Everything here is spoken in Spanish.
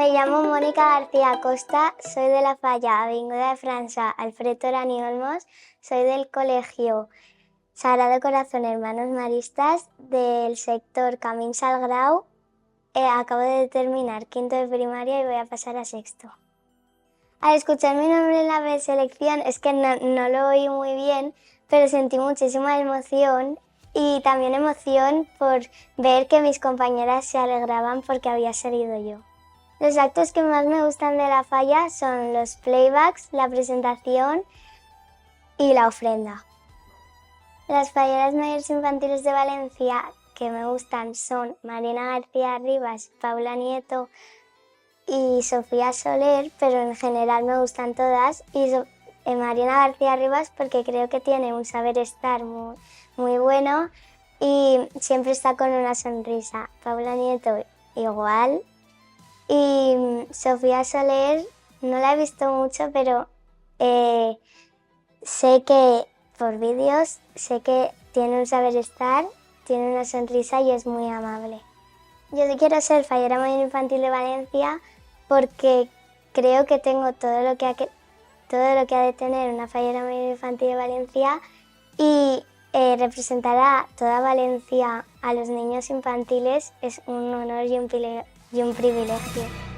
Me llamo Mónica García Costa, soy de la Falla Avinguda de França, Alfred Torani Olmos, soy del colegio Sagrado Corazón Hermanos Maristas del sector Camins al Grau. Acabo de terminar quinto de primaria y voy a pasar a sexto. Al escuchar mi nombre en la preselección es que no lo oí muy bien, pero sentí muchísima emoción y también emoción por ver que mis compañeras se alegraban porque había salido yo. Los actos que más me gustan de la Falla son los playbacks, la presentación y la ofrenda. Las falleras mayores infantiles de Valencia que me gustan son Marina García Rivas, Paula Nieto y Sofía Soler, pero en general me gustan todas. Y Marina García Rivas porque creo que tiene un saber estar muy bueno y siempre está con una sonrisa. Paula Nieto igual. Y Sofía Soler no la he visto mucho, pero sé que por vídeos, sé que tiene un saber estar, tiene una sonrisa y es muy amable. Yo quiero ser fallera mayor infantil de Valencia porque creo que tengo todo lo que ha de tener una fallera mayor infantil de Valencia y representar a toda Valencia a los niños infantiles es un honor y un privilegio.